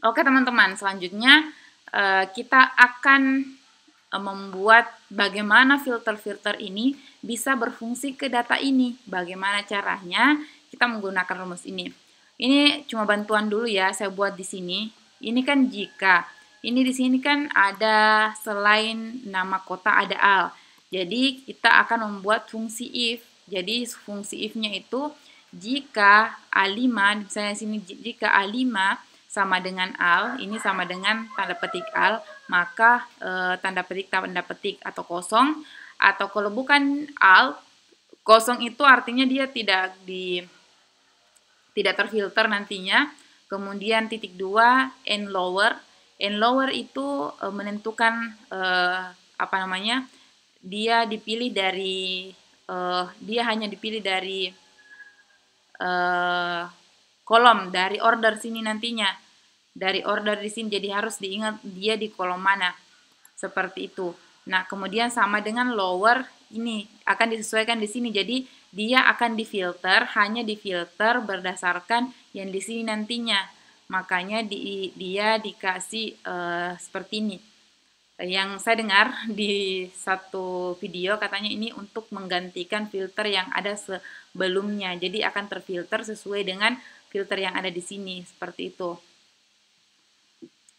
Oke teman-teman, selanjutnya kita akan membuat bagaimana filter-filter ini bisa berfungsi ke data ini. Bagaimana caranya kita menggunakan rumus ini. Ini cuma bantuan dulu ya, saya buat di sini. Ini kan jika. Ini di sini kan ada selain nama kota ada al. Jadi kita akan membuat fungsi if. Jadi fungsi if-nya itu jika A5, misalnya sini jika A5 sama dengan al, ini sama dengan tanda petik al, maka tanda petik atau kosong, atau kalau bukan al, kosong itu artinya dia tidak terfilter nantinya. Kemudian titik 2 n lower itu menentukan apa namanya, dia dipilih dari dia hanya dipilih dari kolom dari order sini nantinya, dari order di sini, jadi harus diingat dia di kolom mana, seperti itu. Nah kemudian sama dengan lower, ini akan disesuaikan di sini, jadi dia akan difilter, hanya difilter berdasarkan yang di sini nantinya, makanya dia dikasih seperti ini. Yang saya dengar di satu video katanya ini untuk menggantikan filter yang ada sebelumnya, jadi akan terfilter sesuai dengan filter yang ada di sini, seperti itu,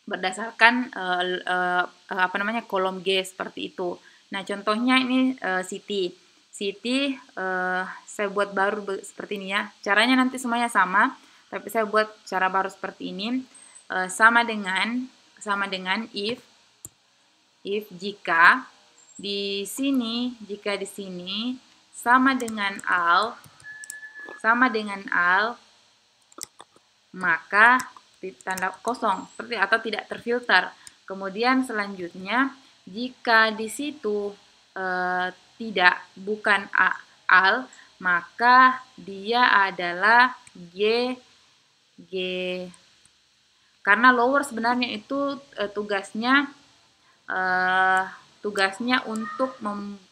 berdasarkan apa namanya, kolom G, seperti itu. Nah contohnya ini city saya buat baru seperti ini ya, caranya nanti semuanya sama, tapi saya buat cara baru seperti ini. Sama dengan if jika di sini sama dengan al, maka tanda kosong seperti atau tidak terfilter. Kemudian selanjutnya jika di situ bukan al, maka dia adalah g, karena lower sebenarnya itu tugasnya untuk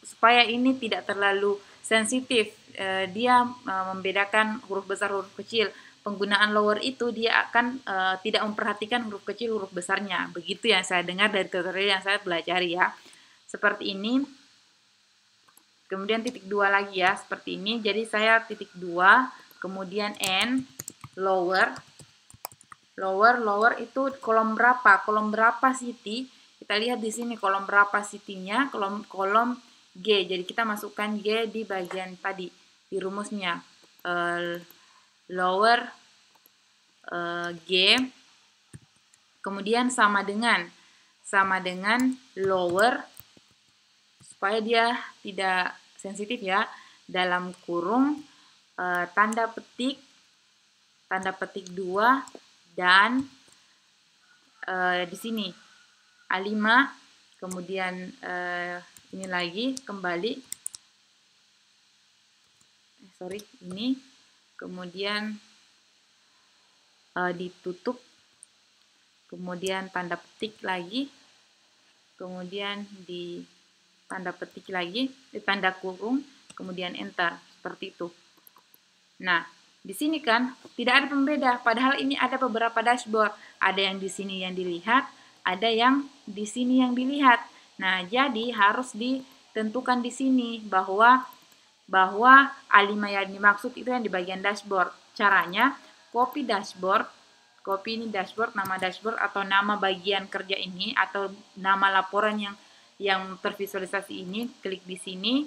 supaya ini tidak terlalu sensitif. Dia membedakan huruf besar huruf kecil. Penggunaan lower itu dia akan tidak memperhatikan huruf kecil huruf besarnya. Begitu yang saya dengar dari tutorial yang saya pelajari ya. Seperti ini. Kemudian titik 2 lagi ya, seperti ini. Jadi saya titik 2, kemudian n, lower itu kolom berapa? Kolom berapa city? Kita lihat di sini kolom berapa city-nya, kolom G. Jadi kita masukkan G di bagian tadi di rumusnya. Lower G, kemudian sama dengan lower, supaya dia tidak sensitif ya, dalam kurung tanda petik 2 dan di sini A5, kemudian ini lagi kembali, ini kemudian ditutup, kemudian tanda petik lagi, kemudian di tanda petik lagi, di tanda kurung, kemudian enter, seperti itu. Nah, di sini kan tidak ada pembeda, padahal ini ada beberapa dashboard, ada yang di sini yang dilihat, ada yang di sini yang dilihat. Nah, jadi harus ditentukan di sini bahwa A5 yang dimaksud itu yang di bagian dashboard. Caranya copy ini dashboard, nama dashboard atau nama bagian kerja ini atau nama laporan yang tervisualisasi ini, klik di sini,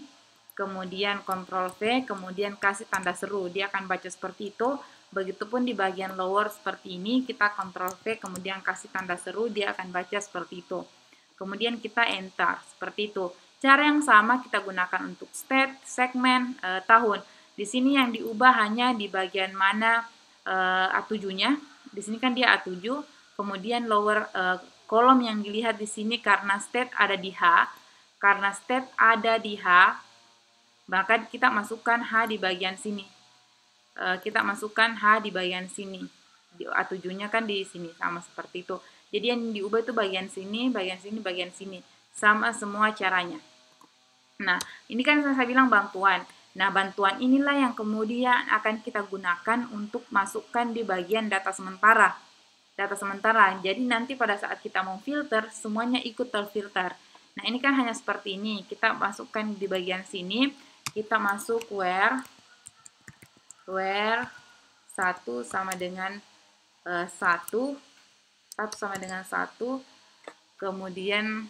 kemudian Ctrl V, kemudian kasih tanda seru, dia akan baca seperti itu. Begitupun di bagian lower seperti ini, kita Ctrl V, kemudian kasih tanda seru, dia akan baca seperti itu. Kemudian kita enter, seperti itu. Cara yang sama kita gunakan untuk state, segmen, tahun. Di sini yang diubah hanya di bagian mana A7-nya. Di sini kan dia A7, kemudian lower kolom yang dilihat di sini karena state ada di H, maka kita masukkan H di bagian sini. Di A7-nya kan di sini, sama seperti itu. Jadi yang diubah itu bagian sini, bagian sini. Sama semua caranya. Nah, ini kan saya bilang bantuan. Nah, bantuan inilah yang kemudian akan kita gunakan untuk masukkan di bagian data sementara. data sementara. Jadi nanti pada saat kita mau filter, semuanya ikut terfilter. Nah, ini kan hanya seperti ini. Kita masukkan di bagian sini, kita masuk where 1 sama dengan 1 sama dengan 1, kemudian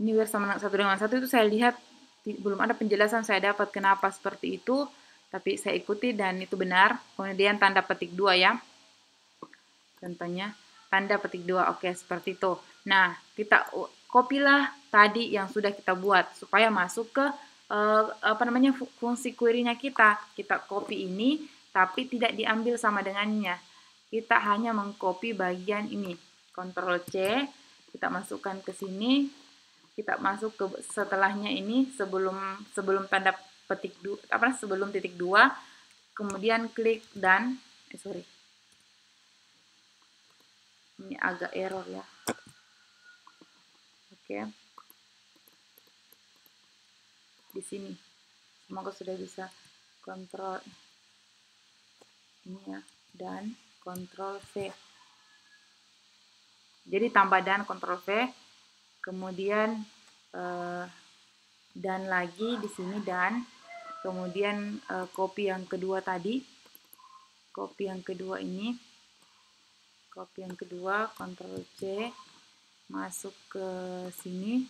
ini where sama 1 dengan 1 itu saya lihat belum ada penjelasan saya dapat kenapa seperti itu, tapi saya ikuti dan itu benar. Kemudian tanda petik 2 ya. Contohnya tanda petik 2, oke seperti itu. Nah, kita kopilah tadi yang sudah kita buat supaya masuk ke fungsi query-nya kita. Kita copy ini tapi tidak diambil sama dengannya. Kita hanya mengcopy bagian ini. Ctrl C, kita masukkan ke sini. Kita masuk ke setelahnya ini sebelum tanda petik sebelum titik 2, kemudian klik dan ini agak error ya. Oke. Di sini. Semoga sudah bisa kontrol ini ya, dan kontrol V. Jadi tambah dan kontrol V, kemudian dan lagi di sini dan kemudian copy yang kedua tadi. Copy yang kedua ini. Copy yang kedua, Ctrl C, masuk ke sini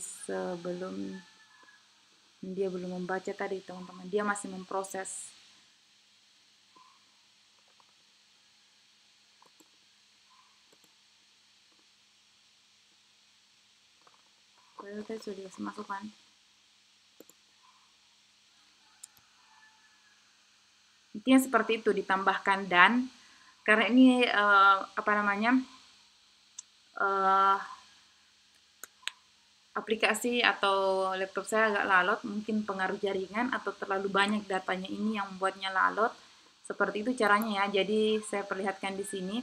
sebelum dia belum membaca tadi teman-teman, dia masih memproses. Kalau tadi sudah masukkan. Intinya seperti itu, ditambahkan dan karena ini aplikasi atau laptop saya agak lalot, mungkin pengaruh jaringan atau terlalu banyak datanya ini yang membuatnya lalot. Seperti itu caranya ya. Jadi saya perlihatkan di sini.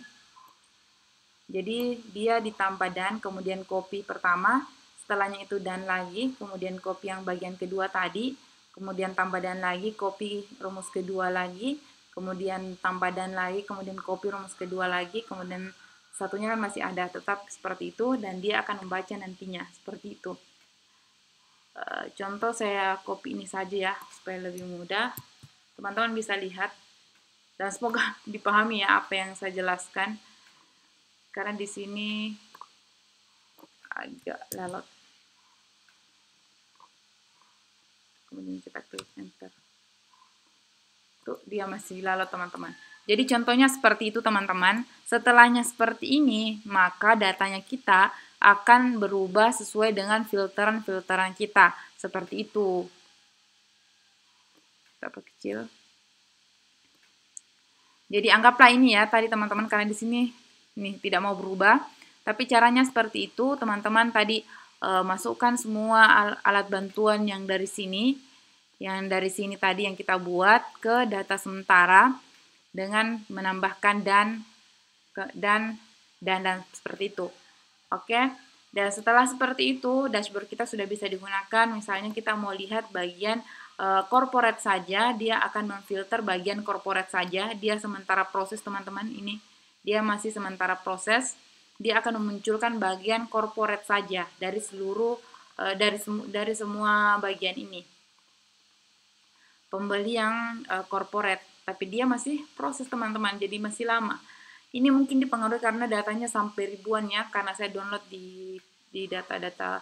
Jadi dia ditambah dan, kemudian copy pertama, setelahnya itu dan lagi, kemudian copy yang bagian kedua tadi, kemudian tambah dan lagi, copy rumus kedua lagi, kemudian tambah dan lagi, kemudian copy rumus kedua lagi, kemudian satunya kan masih ada, tetap seperti itu, dan dia akan membaca nantinya, seperti itu. Contoh saya copy ini saja ya, supaya lebih mudah. Teman-teman bisa lihat, dan semoga dipahami ya apa yang saya jelaskan. Karena di sini agak lalot. Kemudian kita klik enter. Tuh, dia masih lalot teman-teman. Jadi contohnya seperti itu teman-teman. Setelahnya seperti ini, maka datanya kita akan berubah sesuai dengan filteran-filteran kita. Seperti itu. Kita perkecil. Jadi anggaplah ini ya tadi teman-teman, karena di sini nih tidak mau berubah. Tapi caranya seperti itu, teman-teman tadi masukkan semua alat bantuan yang dari sini tadi yang kita buat ke data sementara dengan menambahkan dan seperti itu. Oke. Dan setelah seperti itu, dashboard kita sudah bisa digunakan. Misalnya kita mau lihat bagian corporate saja, dia akan memfilter bagian corporate saja. Dia sementara proses teman-teman ini. Dia masih sementara proses. Dia akan memunculkan bagian corporate saja dari seluruh dari semua bagian ini. Pembeli yang corporate, tapi dia masih proses teman-teman, jadi masih lama. Ini mungkin dipengaruhi karena datanya sampai ribuan ya, karena saya download di data data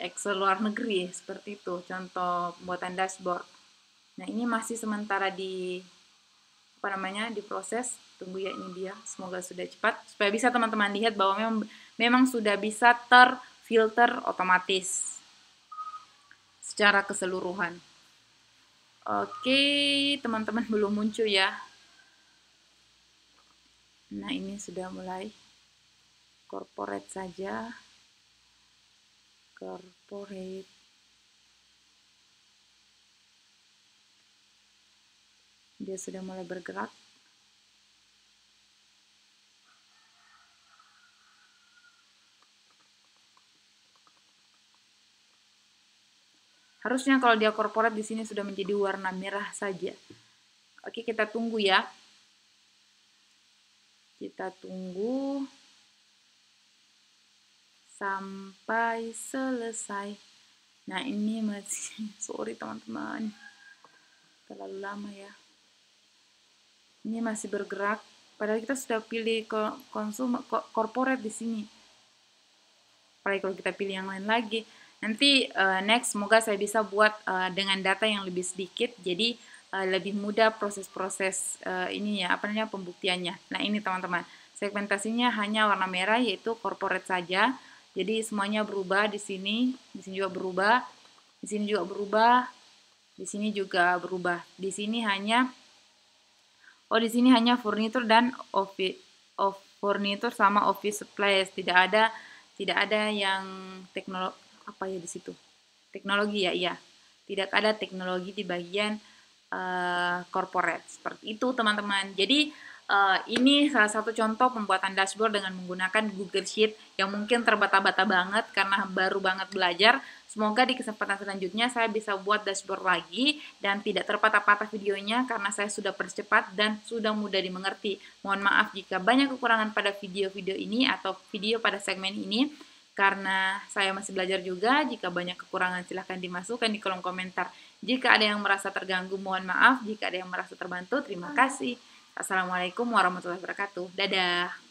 Excel luar negeri seperti itu, contoh pembuatan dashboard. Nah, ini masih sementara diproses. Tunggu ya, ini dia. Semoga sudah cepat supaya bisa teman-teman lihat bahwa memang sudah bisa terfilter otomatis secara keseluruhan. Oke, teman-teman belum muncul ya. Nah, ini sudah mulai. Corporate saja. Corporate. Dia sudah mulai bergerak. Harusnya kalau dia corporate di sini sudah menjadi warna merah saja. Oke, kita tunggu ya. Kita tunggu sampai selesai. Nah, ini masih sorry teman-teman, terlalu lama ya. Ini masih bergerak, padahal kita sudah pilih corporate di sini. Apalagi kalau kita pilih yang lain lagi. Nanti next semoga saya bisa buat dengan data yang lebih sedikit, jadi lebih mudah proses-proses ini ya, apa namanya, pembuktiannya. Nah, ini teman-teman, segmentasinya hanya warna merah yaitu corporate saja. Jadi semuanya berubah di sini juga berubah, di sini juga berubah, di sini juga berubah. Di sini hanya furniture dan furniture sama office supplies. Tidak ada yang teknologi apa ya di situ. Teknologi ya, iya. Tidak ada teknologi di bagian corporate. Seperti itu, teman-teman. Jadi ini salah satu contoh pembuatan dashboard dengan menggunakan Google Sheet yang mungkin terbata-bata banget karena baru banget belajar. Semoga di kesempatan selanjutnya saya bisa buat dashboard lagi dan tidak terpatah-patah videonya karena saya sudah percepat dan sudah mudah dimengerti. Mohon maaf jika banyak kekurangan pada video-video ini atau video pada segmen ini karena saya masih belajar juga. Jika banyak kekurangan silahkan dimasukkan di kolom komentar. Jika ada yang merasa terganggu mohon maaf, jika ada yang merasa terbantu terima kasih. Assalamualaikum warahmatullahi wabarakatuh. Dadah.